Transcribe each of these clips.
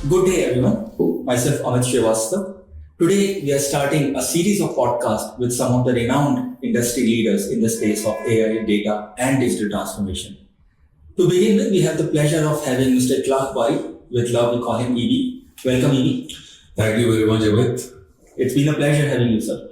Good day, everyone. Myself, Amit Shrivastav. Today, we are starting a series of podcasts with some of the renowned industry leaders in the space of AI, data, and digital transformation. To begin with, we have the pleasure of having Mr. Ekhlaque Bari. With love, we call him EB. Welcome, EB. Thank you very much, Amit. It's been a pleasure having you, sir.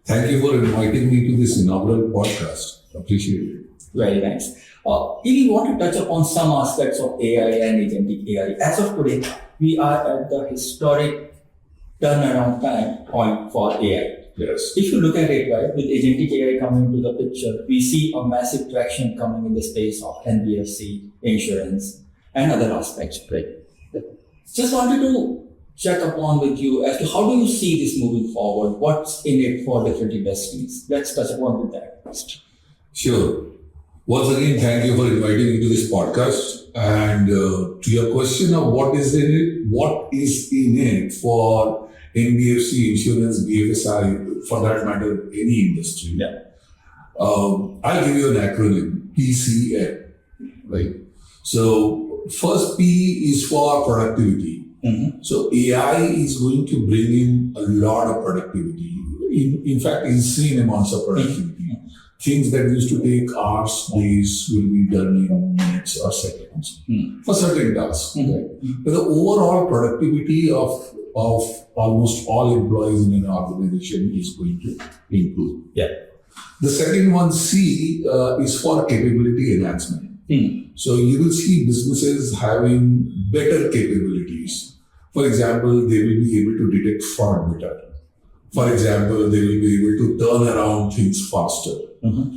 Thank you for inviting me to this inaugural podcast. Appreciate it. Very nice. EB, want to touch upon some aspects of AI and agentic AI. As of today, we are at the historic turnaround time point for AI. Yes. If you look at it, right, with agentic AI coming into the picture, we see a massive traction coming in the space of NBFC, insurance, and other aspects, right? Just wanted to check upon with you as to how do you see this moving forward? What's in it for different industries? Let's touch upon with that first. Sure. Once again, thank you for inviting me to this podcast. And to your question of what is in it for NBFC, insurance, BFSI, for that matter, any industry. Yeah. I'll give you an acronym, PCM, right? So first P is for productivity. Mm-hmm. So AI is going to bring in a lot of productivity. In fact, insane amounts of productivity. Mm-hmm. Things that used to take hours, days will be done in minutes or seconds for certain tasks. Mm-hmm. Right? But the overall productivity of almost all employees in an organization is going to improve. Yeah. The second one, C, is for capability enhancement. Mm-hmm. So you will see businesses having better capabilities. For example, they will be able to detect fraud better. For example, they will be able to turn around things faster. Mm-hmm.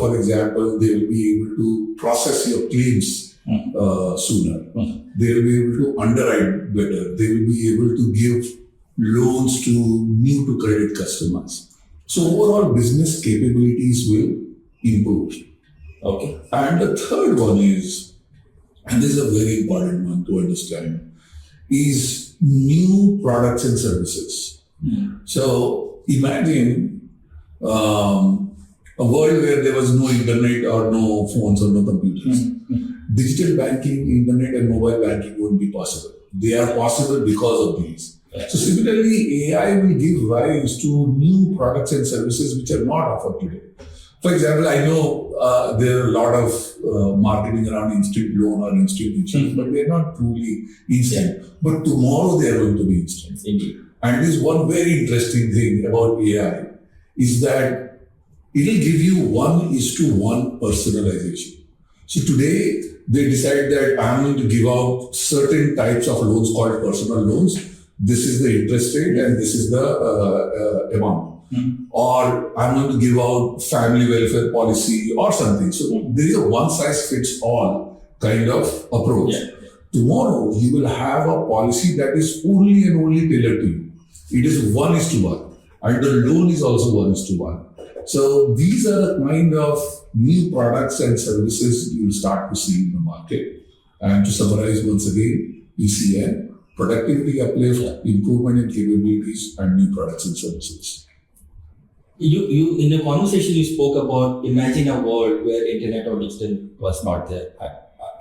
For example, they will be able to process your claims sooner. Mm-hmm. They will be able to underwrite better. They will be able to give loans to new to credit customers. So overall business capabilities will improve. Okay. And the third one is, and this is a very important one to understand, is new products and services. Mm-hmm. So imagine a world where there was no internet or no phones or no computers. Mm-hmm. Digital banking, internet and mobile banking wouldn't be possible. They are possible because of these. So similarly, AI will give rise to new products and services which are not offered today. For example, I know there are a lot of marketing around instant loan or instant insurance, but they're not truly instant. But tomorrow they are going to be instant. Indeed. And this one very interesting thing about AI is that it will give you 1:1 personalization. So today they decide that I'm going to give out certain types of loans called personal loans. This is the interest rate and this is the amount. Mm-hmm. Or I'm going to give out family welfare policy or something. So there is a one-size-fits-all kind of approach. Yeah. Tomorrow, you will have a policy that is only and only tailored to you. It is 1:1. And the loan is also 1:1. So these are the kind of new products and services you will start to see in the market. And to summarize once again, PCM, productivity uplift, improvement in capabilities, and new products and services. You in the conversation you spoke about imagine a world where internet or digital was not there.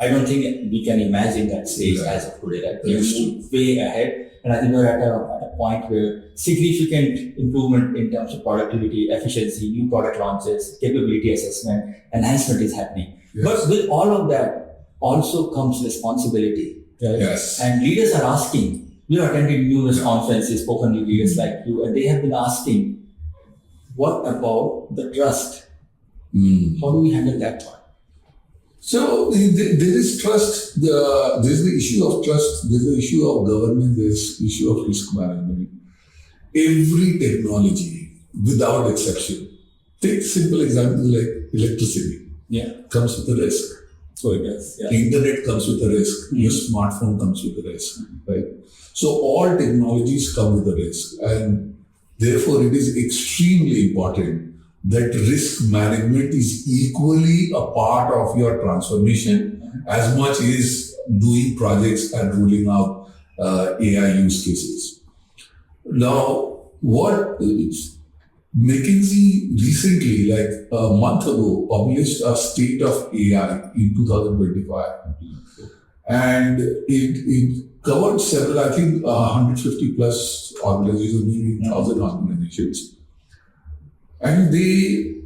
I don't think we can imagine that stage as of today. Right? We moved way ahead, and I think we're at a point where significant improvement in terms of productivity, efficiency, new product launches, capability assessment, enhancement is happening. Yes. But with all of that also comes responsibility. Right? Yes. And leaders are asking. We have attended numerous conferences, spoken with leaders like you, and they have been asking, what about the trust? How do we handle that part? So there is trust. There is the issue of trust. There is the issue of governance. There is the issue of risk management. Every technology, without exception, take simple examples like electricity. Yeah, comes with a risk. So it does. Yeah. Internet comes with a risk. Your smartphone comes with a risk. Right. So all technologies come with a risk, and therefore it is extremely important that risk management is equally a part of your transformation as much as doing projects and rolling out AI use cases. Now, what is McKinsey recently, like a month ago, published a state of AI in 2025. And it covered several, I think 150 plus organizations, maybe 1,000 organizations. And they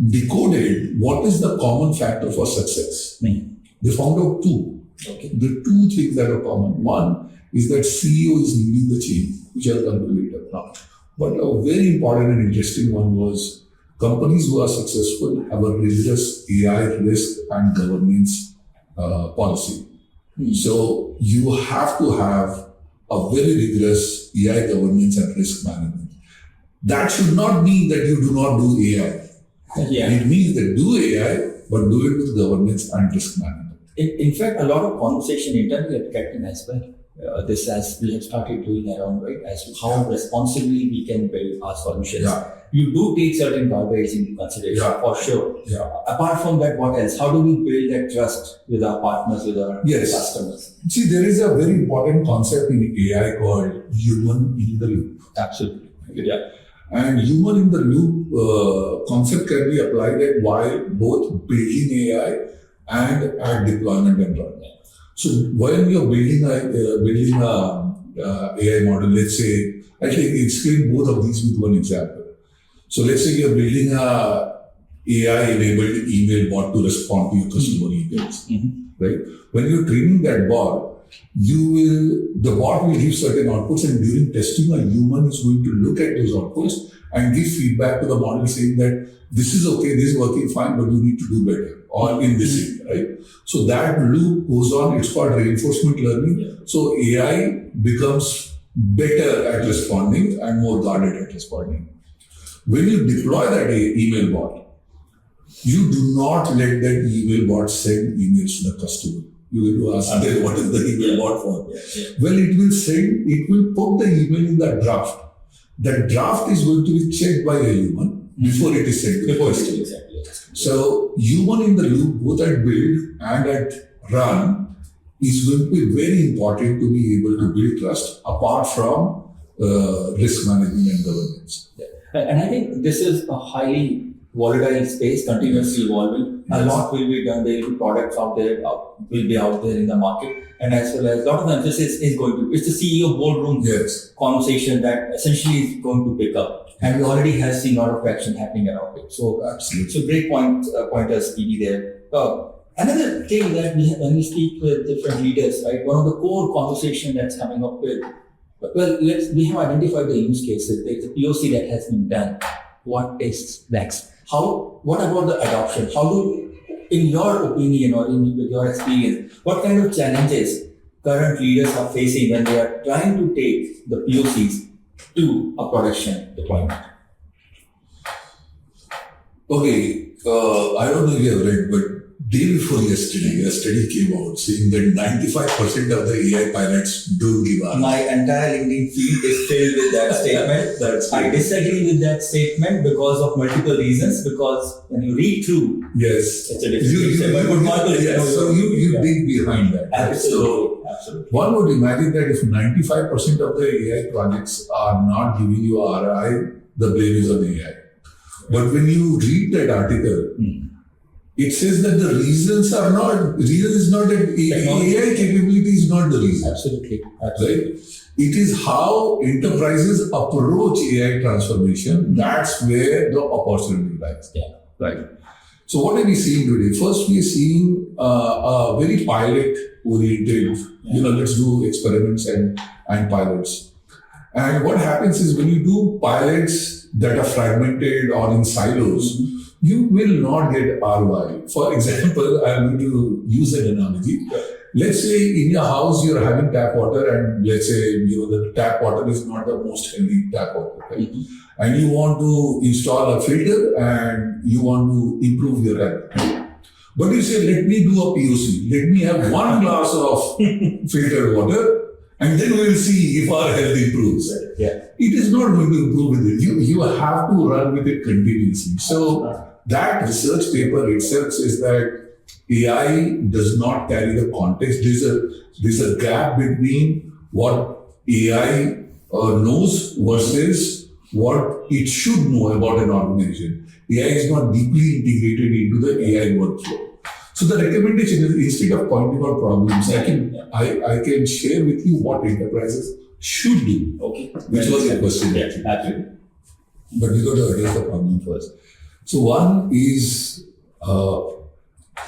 decoded what is the common factor for success. They found out two. Okay. The two things that are common. One is that CEO is leading the change, which I'll come to later now. But a very important and interesting one was companies who are successful have a rigorous AI risk and governance policy. So you have to have a very rigorous AI governance and risk management. That should not mean that you do not do AI. Yeah. It means that do AI, but do it with governance and risk management. In fact, a lot of conversation internally at Kellton as well. This as we have started doing around, right, as to how responsibly we can build our solutions. Yeah. You do take certain guardrails into consideration, for sure. Yeah. Apart from that, what else? How do we build that trust with our partners, with our customers? See, there is a very important concept in AI called human in the loop. Absolutely. Yeah. And human in the loop concept can be applied at while both building AI and at deployment and run. So when you're building a AI model, let's say, I can explain both of these with one example. So let's say you're building a AI-enabled email bot to respond to your customer emails, right? When you're training that bot, the bot will give certain outputs, and during testing, a human is going to look at those outputs and give feedback to the model saying that this is okay, this is working fine, but you need to do better, or in this area, right? So that loop goes on. It's called reinforcement learning. Yeah. So AI becomes better at responding and more guarded at responding. When you deploy that email bot, you do not let that email bot send emails to the customer. You will ask them, what is the email bot for? Well, it will put the email in the draft. The draft is going to be checked by a human before it is sent to the customer. Exactly. So, human in the loop, both at build and at run, is going to be very important to be able to build trust apart from risk management and governance. Yeah. And I think this is a highly volatile space, continuously evolving. A lot will be done. There will be products out there, will be out there in the market. And as well as a lot of emphasis is going to, it's the CEO boardroom conversation that essentially is going to pick up. And we already have seen a lot of traction happening around it. So, Absolutely. So great pointers, PD there. Another thing that when we speak with different leaders, right, one of the core conversation that's coming up with, well, we have identified the use cases. There's a POC that has been done. What is next? What about the adoption? In your opinion or with your experience, what kind of challenges current leaders are facing when they are trying to take the POCs to a production deployment? Okay, I don't know if you have read, but day before yesterday, a study came out saying that 95% of the AI pilots don't give up. My entire LinkedIn feed is filled with that statement. I disagree with that statement because of multiple reasons. Because when you read through, it's a different statement. So you dig behind that. Absolutely. So one would imagine that if 95% of the AI projects are not giving you ROI, the blame is on the AI. But when you read that article, it says that the reason is not that AI capability is not the reason. Absolutely. Right? It is how enterprises approach AI transformation. That's where the opportunity lies. Yeah. Right. So what are we seeing today? First, we are seeing a very pilot-oriented, let's do experiments and pilots. And what happens is when you do pilots that are fragmented or in silos, you will not get ROI. For example, I'm going to use an analogy. Let's say in your house you're having tap water, and let's say the tap water is not the most healthy tap water, right? And you want to install a filter and you want to improve your health. But you say, let me do a POC. Let me have one glass of filtered water, and then we will see if our health improves. Yeah. It is not going to improve with it. You have to run with it continuously. So that research paper itself says that AI does not carry the context. There's a gap between what AI knows versus what it should know about an organization. AI is not deeply integrated into the AI workflow. So the recommendation is instead of pointing out problems, I can share with you what enterprises should do. Okay. Which was your question. Yeah, absolutely. But we got to address the problem first. So one is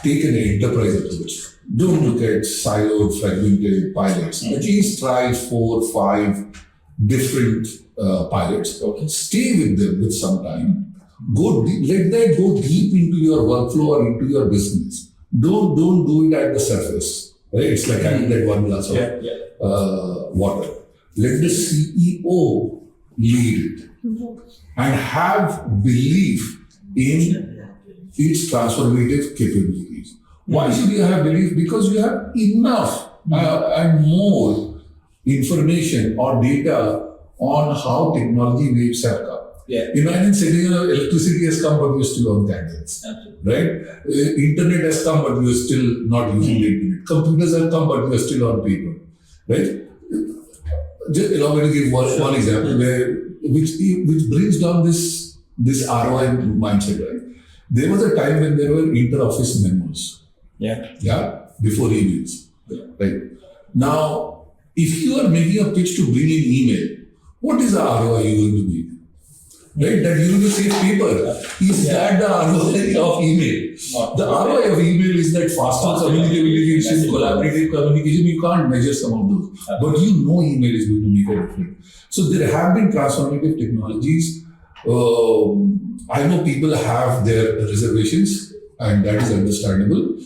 take an enterprise approach. Don't look at siloed, fragmented pilots. At least try 4 or 5 different pilots. Okay. Stay with them with some time. Let that go deep into your workflow or into your business. Don't do it at the surface. Right? It's like having that one glass of water. Let the CEO lead it and have belief in its transformative capabilities. Why should you have belief? Because you have enough and more information or data on how technology waves have come. Yeah. Imagine saying electricity has come, but you're still on candles. Right? Internet has come, but you're still not using the internet. Computers have come, but you're still on paper. Right? Just allow me to give one example which brings down this ROI mindset. Right? There was a time when there were inter-office memos. Yeah. Before emails. Right. Now, if you are making a pitch to bring in email, what is the ROI you're going to make? Right? That you're going to save paper. Is that the ROI of email? The ROI of email is that faster communication, collaborative communication. You can't measure some of those. But you know email is going to make a difference. So there have been transformative technologies. I know people have their reservations, and that is understandable.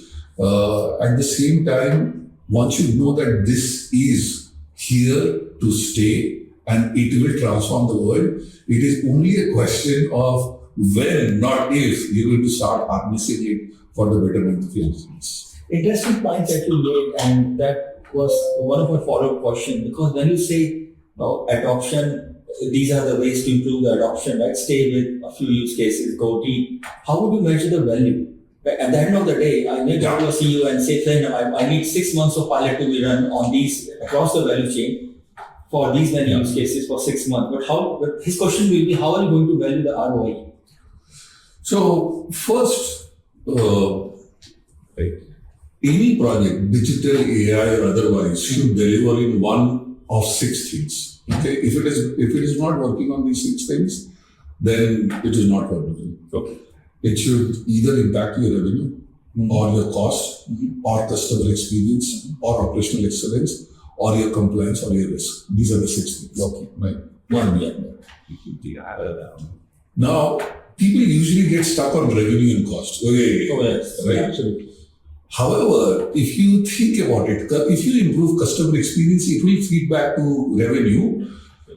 At the same time, one should know that this is here to stay and it will transform the world. It is only a question of when, not if, you're going to start harnessing it for the betterment of your business. Interesting point that you made, and that was one of my follow-up questions, because when you say adoption, these are the ways to improve the adoption, right? Stay with a few use cases, go deep. How would you measure the value? At the end of the day, I may go to a CEO and say, I need 6 months of pilot to be run on these across the value chain for these many use cases for 6 months. But his question will be, how are you going to value the ROI? So first, any project, digital, AI or otherwise, should deliver in one of 6 things. Okay, if it is not working on these 6 things, then it is not working. Okay. It should either impact your revenue or your cost or customer experience or operational excellence or your compliance or your risk. These are the 6 things. Okay. Right. Now, people usually get stuck on revenue and cost. Okay. Right. Absolutely. However, if you think about it, if you improve customer experience, it will feed back to revenue.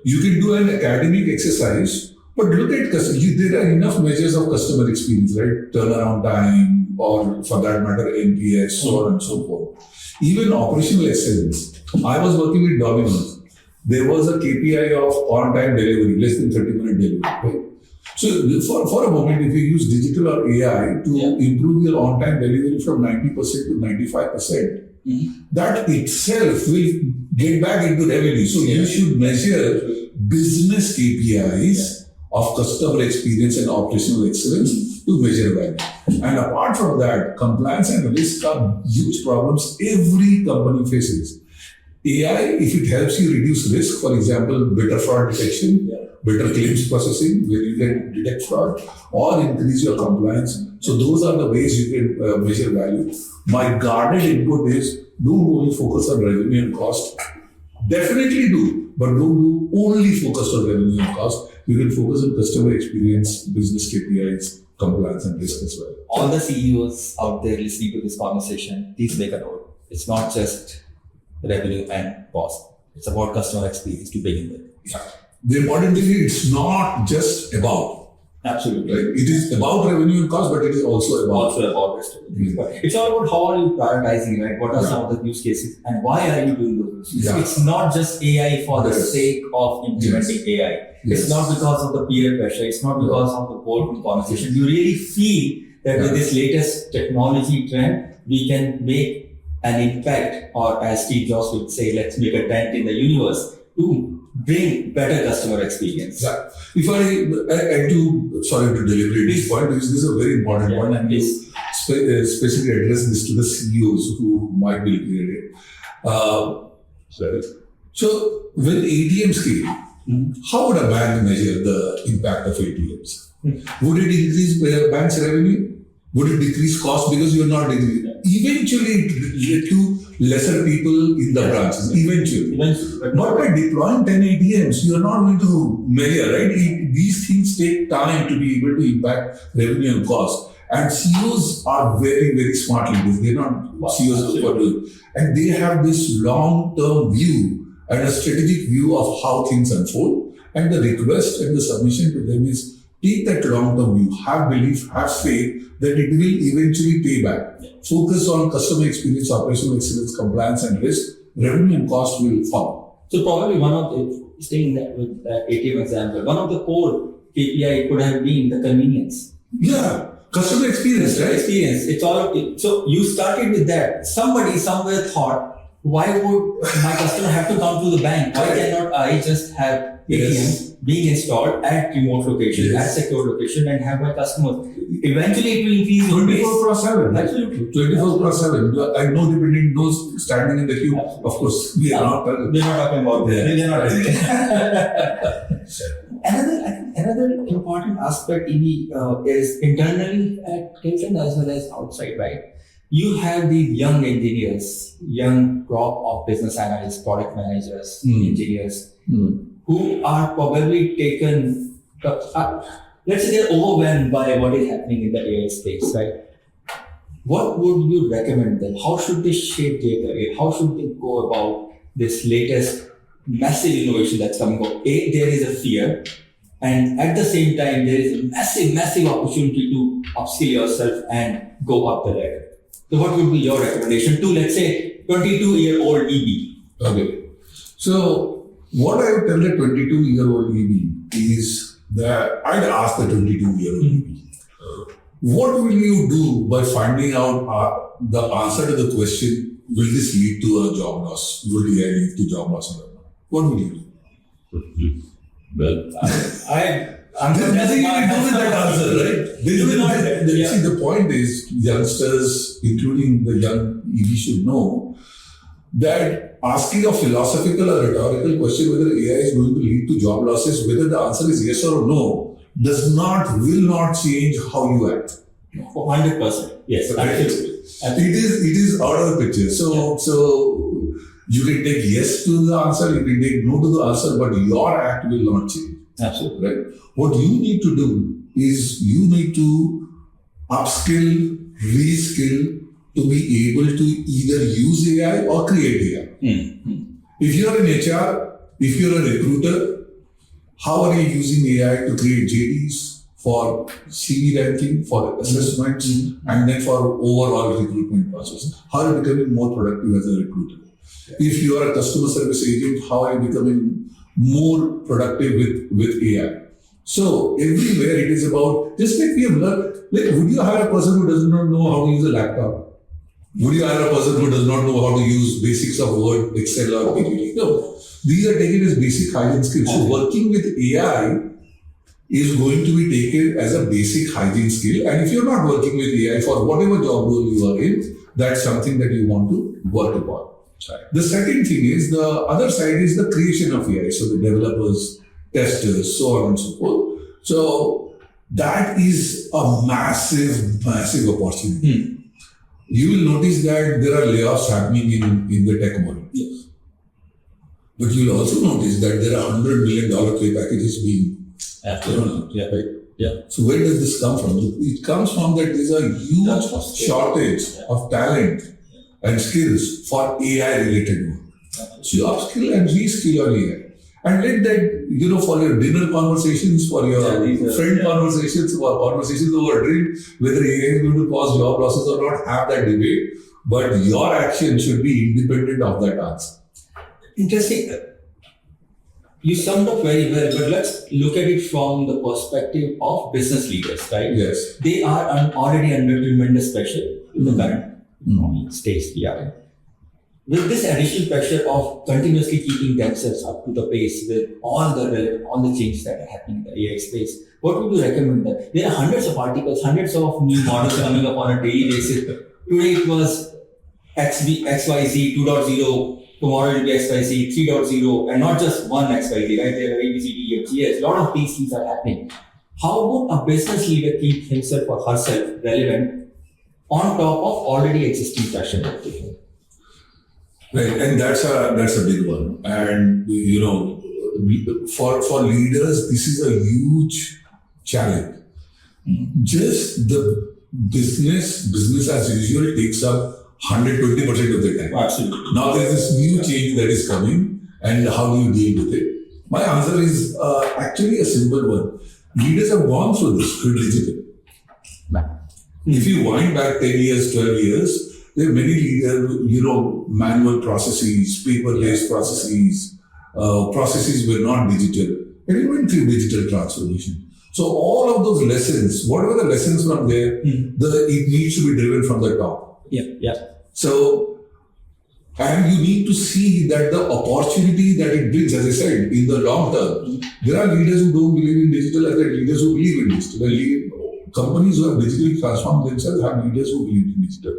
You can do an academic exercise. But look at there are enough measures of customer experience, right? Turnaround time, or for that matter, NPS, so on and so forth. Even operational excellence. I was working with Domino's. There was a KPI of on-time delivery, less than 30-minute delivery, right? So for a moment, if you use digital or AI to improve your on-time delivery from 90% to 95%, that itself will get back into revenue. So you should measure business KPIs of customer experience and operational excellence to measure value. And apart from that, compliance and risk are huge problems every company faces. AI, if it helps you reduce risk, for example, better fraud detection, better claims processing, where you can detect fraud, or increase your compliance. So those are the ways you can measure value. My guarded input is, don't only focus on revenue and cost. Definitely do, but don't do only focus on revenue and cost. You can focus on customer experience, business KPIs, compliance and risk as well. All the CEOs out there listening to this conversation, please make a note. It's not just revenue and cost. It's about customer experience to begin with. Yeah. The important thing is it's not just about. Absolutely. Right? It is about revenue and cost, but it is also about rest of the things. It's all about how are you prioritizing, right? What are some of the use cases and why are you doing those use cases? It's not just AI for the sake of implementing AI. It's not because of the peer pressure. It's not because of the boardroom conversation. You really feel that with this latest technology trend, we can make an impact, or as Steve Jobs would say, let's make a dent in the universe to bring better customer experience. Yeah. If I do, sorry to deliberate this point, because this is a very important point, and you specifically address this to the CEOs who might be looking at it. Sorry. So, when ATMs came, how would a bank measure the impact of ATMs? Would it increase bank's revenue? Would it decrease cost because you're not decreasing? Eventually, it led to lesser people in the branches. Eventually. But not by deploying 10 ATMs. You're not going to measure, right? These things take time to be able to impact revenue and cost. And CEOs are very, very smart leaders. They're not CEOs of what. And they have this long-term view and a strategic view of how things unfold. And the request and the submission to them is take that long-term view, have belief, have faith that it will eventually pay back. Focus on customer experience, operational excellence, compliance and risk. Revenue and cost will follow. So probably one of the, staying that with that ATM example, one of the core KPI could have been the convenience. Yeah. Customer experience, right? Experience. It's all. So you started with that. Somebody somewhere thought, why would my customer have to come to the bank? Why cannot I just have ATM being installed at remote location, at secure location, and have my customers? Eventually, it will increase 24/7. Absolutely. 24/7. I know depending those standing in the queue. Of course, we are not. We're not talking about that. We're not. Another important aspect is internally at Kellton as well as outside, right? You have these young engineers, young crop of business analysts, product managers, engineers, who are probably taken, let's say they're overwhelmed by what is happening in the AI space, right? What would you recommend them? How should they shape their career? How should they go about this latest massive innovation that's coming up? There is a fear, and at the same time, there is a massive opportunity to upskill yourself and go up the ladder. So what would be your recommendation to, let's say, 22-year-old EB? Okay. So what I would tell the 22-year-old EB is that I'd ask the 22-year-old EB, what will you do by finding out the answer to the question, will this lead to a job loss? Will AI lead to job loss or not? What will you do? Well, there's nothing you can do with that answer, right? See, the point is, youngsters, including the young EB, should know that asking a philosophical or rhetorical question whether AI is going to lead to job losses, whether the answer is yes or no, will not change how you act. 100%. Yes, absolutely. It is out of the picture. So you can take yes to the answer, you can take no to the answer, but your act will not change. Absolutely. Right? What you need to do is you need to upskill, reskill to be able to either use AI or create AI. If you're an HR, if you're a recruiter, how are you using AI to create JDs for CV ranking, for assessments, and then for overall recruitment process? How are you becoming more productive as a recruiter? If you are a customer service agent, how are you becoming more productive with AI? So everywhere it is about, just like we have learned, like would you hire a person who does not know how to use a laptop? Would you hire a person who does not know how to use basics of Word, Excel or PPT? No. These are taken as basic hygiene skills. So working with AI is going to be taken as a basic hygiene skill. And if you're not working with AI for whatever job role you are in, that's something that you want to work upon. The second thing is, the other side is the creation of AI. So the developers, testers, so on and so forth. So that is a massive opportunity. You will notice that there are layoffs happening in the tech world. Yes. But you will also notice that there are $100 million pay packages being thrown. Yeah. Right? Yeah. So where does this come from? It comes from that there's a huge shortage of talent and skills for AI-related work. So you upskill and reskill on AI. And let that, for your dinner conversations, for your friend conversations, for conversations over a drink, whether AI is going to cause job losses or not, have that debate. But your action should be independent of that answer. Interesting. You summed up very well, but let's look at it from the perspective of business leaders, right? Yes. They are already under tremendous pressure in the current stage we are in. with this additional pressure of continuously keeping themselves up to the pace with all the changes that are happening in the AI space, what would you recommend them? There are hundreds of articles, hundreds of new models coming up on a daily basis. Today it was XYZ 2.0, tomorrow it will be XYZ 3.0, and not just one XYZ, right? There are A, B, C, D, E, F, G, H. A lot of these things are happening. How would a business leader keep himself or herself relevant on top of already existing fashion? Right, and that's a big one. And for leaders, this is a huge challenge. Just the business as usual takes up 120% of the time. Absolutely. Now there's this new change that is coming, and how do you deal with it? My answer is actually a simple one. Leaders have gone through this with digital. If you wind back 10 years, 12 years, there are many leaders, manual processes, paper-based processes, processes were not digital. And we went through digital transformation. So all of those lessons, whatever the lessons from there, it needs to be driven from the top. Yeah. So, and you need to see that the opportunity that it brings, as I said, in the long term, there are leaders who don't believe in digital, and there are leaders who believe in digital. Companies who have digitally transformed themselves have leaders who believe in digital.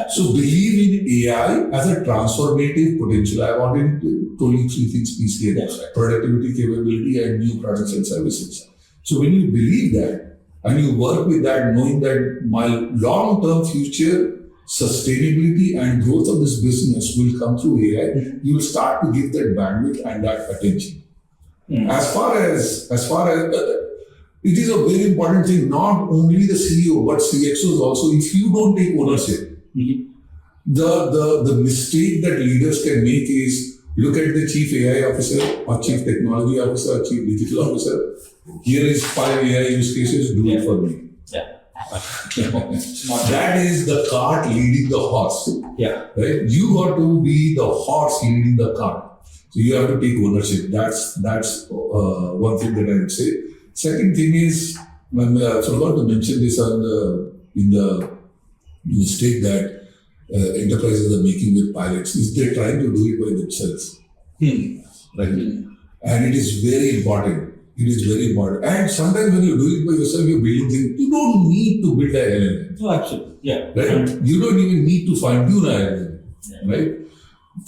So believe in AI as a transformative potential. I wanted to tell you three things, please here. Right. Productivity, capability, and new products and services. So when you believe that, and you work with that, knowing that my long-term future sustainability and growth of this business will come through AI, you will start to give that bandwidth and that attention. As far as it is a very important thing, not only the CEO, but CXOs also. If you don't take ownership, the mistake that leaders can make is look at the chief AI officer or chief technology officer or chief digital officer. Here is 5 AI use cases, do it for me. That is the cart leading the horse. Right? You got to be the horse leading the cart. So you have to take ownership. That's one thing that I would say. Second thing is, I forgot to mention this in the mistake that enterprises are making with pilots, is they're trying to do it by themselves. Right? And it is very important. It is very important. And sometimes when you do it by yourself, you're building things. You don't need to build an LLM. Oh, absolutely. Yeah. Right? You don't even need to fine-tune an LLM. Right?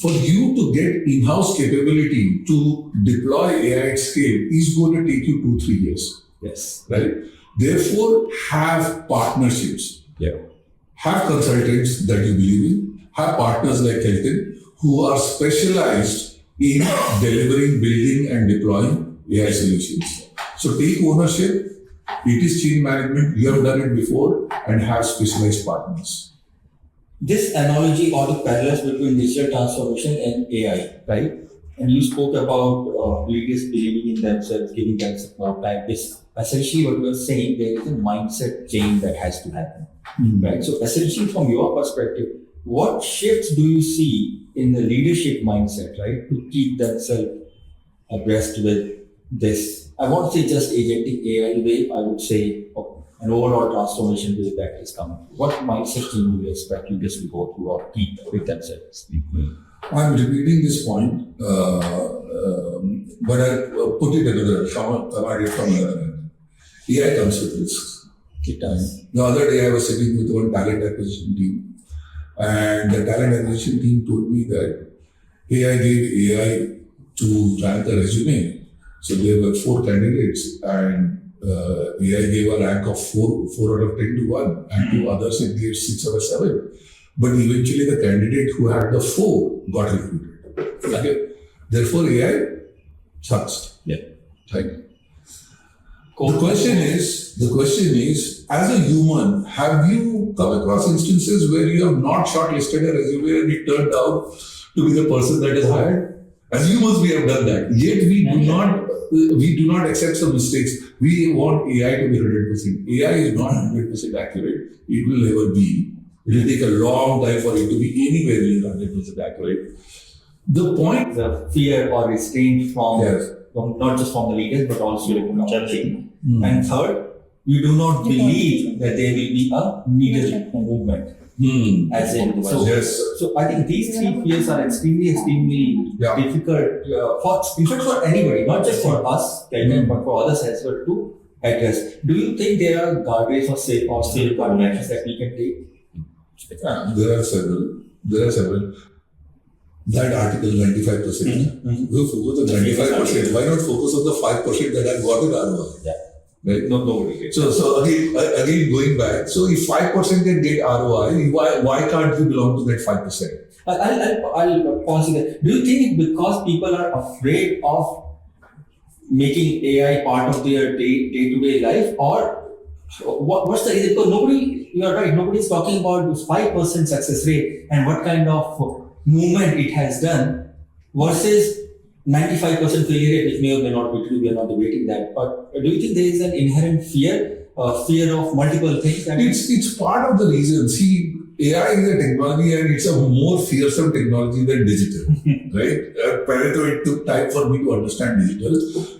For you to get in-house capability to deploy AI at scale is going to take you 2-3 years. Yes. Right? Therefore, have partnerships. Have consultants that you believe in. Have partners like Kellton who are specialized in delivering, building, and deploying AI solutions. So take ownership. It is change management. You have done it before, and have specialized partners. This analogy or the parallels between digital transformation and AI, right? And you spoke about leaders believing in themselves, giving themselves more time. This essentially what you are saying, there is a mindset change that has to happen, right? So essentially from your perspective, what shifts do you see in the leadership mindset, right? To keep themselves abreast with this, I won't say just agentic AI way, I would say an overall transformation way that is coming. What mindset change do you expect leaders to go through or keep with themselves? I'm repeating this point, but I'll put it another from another end. AI comes with risks. It does. The other day I was sitting with one talent acquisition team, and the talent acquisition team told me that I gave AI to rank a resume. So there were 4 candidates, and AI gave a rank of 4 out of 10 to 1, and 2 others it gave 6 out of 7. But eventually the candidate who had the 4 got recruited. Okay? Therefore AI sucks. Right? Cool. The question is, as a human, have you come across instances where you have not shortlisted a resume and it turned out to be the person that is hired? As humans, we have done that. Yet we do not accept some mistakes. We want AI to be 100%. AI is not 100% accurate. It will never be. It will take a long time for it to be anywhere near 100% accurate. The point, the fear or restraint from not just from the leaders but also from the team. And third, we do not believe that there will be a needle movement. As in, so I think these three fears are extremely Yeah. difficult in fact for anybody, not just for us, but for others as well to address. Do you think there are guardrails or safeguard measures that we can take? Yeah, there are several. That article 95%. We focus on 95%. Why not focus on the 5% that have got an ROI? Yeah. Right? Nobody. So again going back. So if 5% can get ROI, why can't we belong to that 5%? I'll pause there. Do you think it's because people are afraid of making AI part of their day-to-day life, or what's the reason? Because you're right, nobody's talking about this 5% success rate and what kind of movement it has done versus 95% failure rate, which may or may not be true. We are not debating that. But do you think there is an inherent fear of multiple things? It's part of the reason. See, AI is a technology and it's a more fearsome technology than digital, right? It took time for me to understand digital.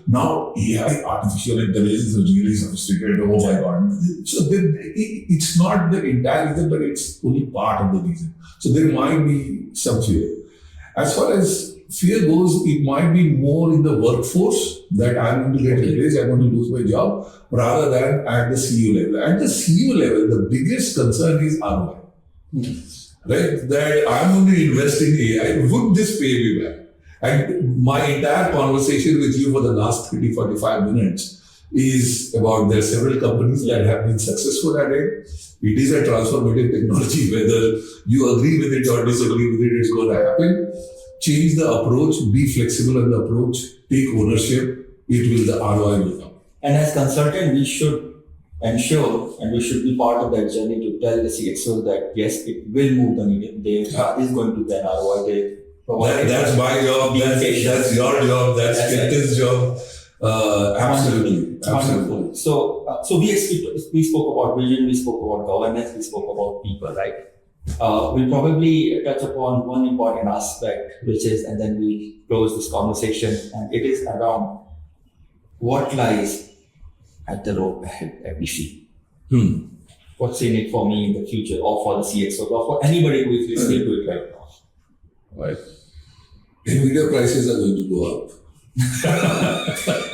Now AI, artificial intelligence, is really sophisticated. Oh my God. So then it's not the entire reason, but it's only part of the reason. So there might be some fear. As far as fear goes, it might be more in the workforce that I'm going to get replaced, I'm going to lose my job, rather than at the CEO level. At the CEO level, the biggest concern is ROI. Right? That I'm going to invest in AI, would this pay me back? And my entire conversation with you for the last 30-45 minutes is about there are several companies that have been successful at it. It is a transformative technology, whether you agree with it or disagree with it, it's going to happen. Change the approach, be flexible in the approach, take ownership, the ROI will come. And as consultant, we should ensure and we should be part of that journey to tell the CXO that yes, it will move the needle. There is going to be an ROI. That's my job, that's your job, that's Kellton's job. Absolutely. Wonderful. So we spoke about vision, we spoke about governance, we spoke about people, right? We'll probably touch upon one important aspect, which is, and then we close this conversation, and it is around what lies at the road ahead that we see. What's in it for me in the future, or for the CXO, or for anybody who is listening to it right now? Right. Nvidia prices are going to go up.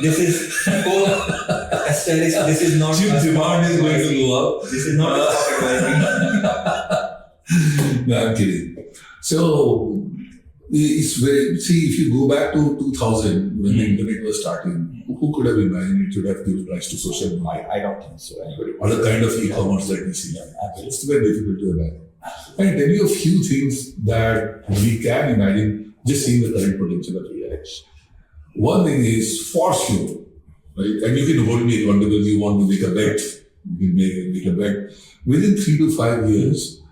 This is asterisk. This is not. Chip demand is going to go up. This is not a stock advising. No, I'm kidding. So it's very. See, if you go back to 2000 when the internet was starting, who could have imagined it should have given rise to social media? I don't think so. Anybody. Or the kind of e-commerce that we see. It's very difficult to imagine. I can tell you a few things that we can imagine just seeing the current potential of AI. One thing is for sure, right? And you can hold me accountable. You want to make a bet, you can make a bet. Within 3 to 5 years,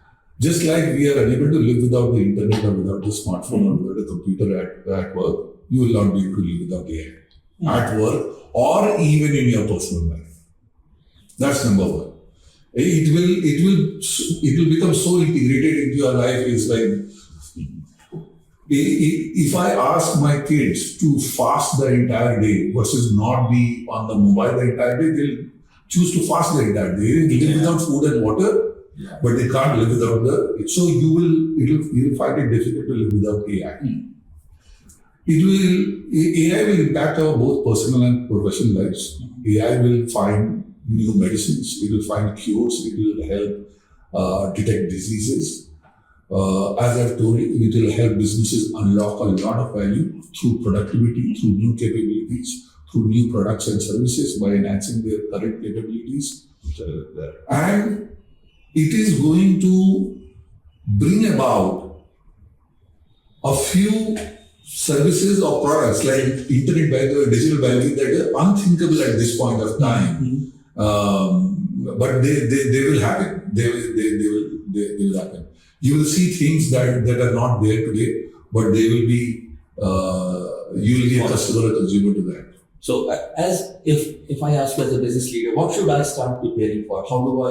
just like we are unable to live without the internet or without the smartphone or without a computer at work, you will not be able to live without AI at work or even in your personal life. That's number one. It will become so integrated into your life. It's like, if I ask my kids to fast the entire day versus not be on the mobile the entire day, they'll choose to fast the entire day. They live without food and water, but they can't live without so you will find it difficult to live without AI. AI will impact our both personal and professional lives. AI will find new medicines, it will find cures, it will help detect diseases. As I've told you, it will help businesses unlock a lot of value through productivity, through new capabilities, through new products and services by enhancing their current capabilities. And it is going to bring about a few services or products like internet banking or digital banking that are unthinkable at this point of time. But they will happen. They will happen. You will see things that are not there today, but they will be, you will be a customer or consumer to that. So as if I ask you as a business leader, what should I start preparing for? How do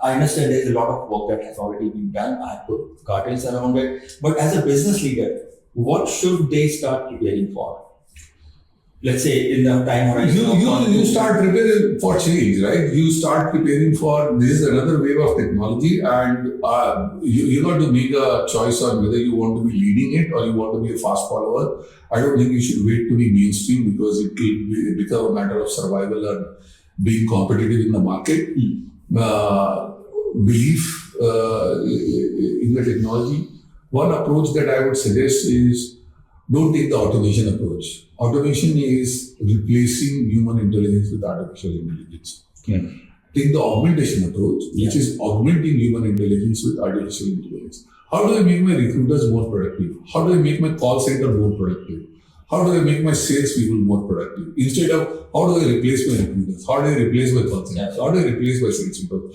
I understand there's a lot of work that has already been done. I have put guardrails around it. But as a business leader, what should they start preparing for? let's say in the time horizon. You start preparing for change, right? You start preparing for this is another wave of technology, and you got to make a choice on whether you want to be leading it or you want to be a fast follower. I don't think you should wait to be mainstream because it will become a matter of survival and being competitive in the market. Belief in the technology. One approach that I would suggest is don't take the automation approach. Automation is replacing human intelligence with artificial intelligence. Take the augmentation approach, which is augmenting human intelligence with artificial intelligence. How do I make my recruiters more productive? How do I make my call center more productive? How do I make my sales people more productive? Instead of how do I replace my recruiters? How do I replace my call centers? How do I replace my sales people?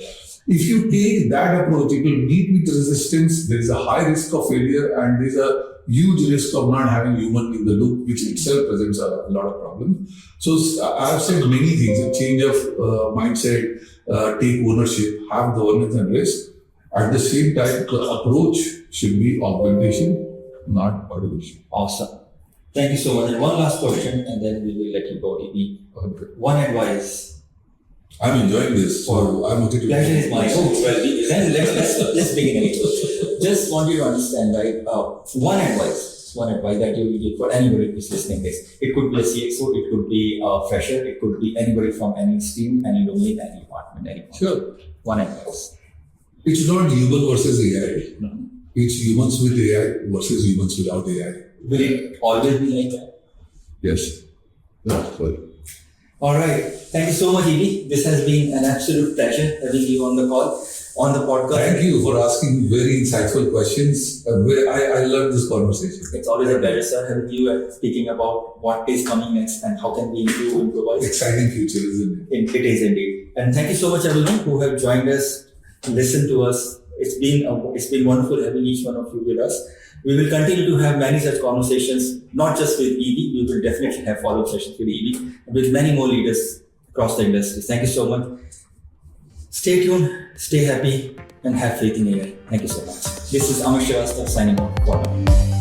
If you take that approach, it will meet with resistance. There is a high risk of failure and there is a huge risk of not having human in the loop, which itself presents a lot of problems. So I have said many things, a change of mindset, take ownership, have governance and risk. At the same time, the approach should be augmentation, not automation. Awesome. Thank you so much. And one last question, and then we will let you go. One advice. I'm enjoying this, so I'm okay to. Pleasure is mine. Oh, well, then let's begin again. Just want you to understand, right? One advice that you will give for anybody who's listening this. It could be a CXO, it could be a fresher, it could be anybody from any stream, any domain, any department, any. Sure. One advice. It's not human versus AI. No. It's humans with AI versus humans without AI. Will it always be like that? Yes. That's right. All right. Thank you so much, Edie. This has been an absolute pleasure having you on the call, on the podcast. Thank you for asking very insightful questions. I love this conversation. It's always a pleasure, sir, having you and speaking about what is coming next and how can we improve, improvise. Exciting future, isn't it? It is indeed. And thank you so much, everyone, who have joined us, listened to us. It's been wonderful having each one of you with us. We will continue to have many such conversations, not just with Edie. We will definitely have follow-up sessions with Edie, with many more leaders across the industry. Thank you so much. Stay tuned, stay happy, and have faith in AI. Thank you so much. This is Amit Shrivastav signing off. Bye.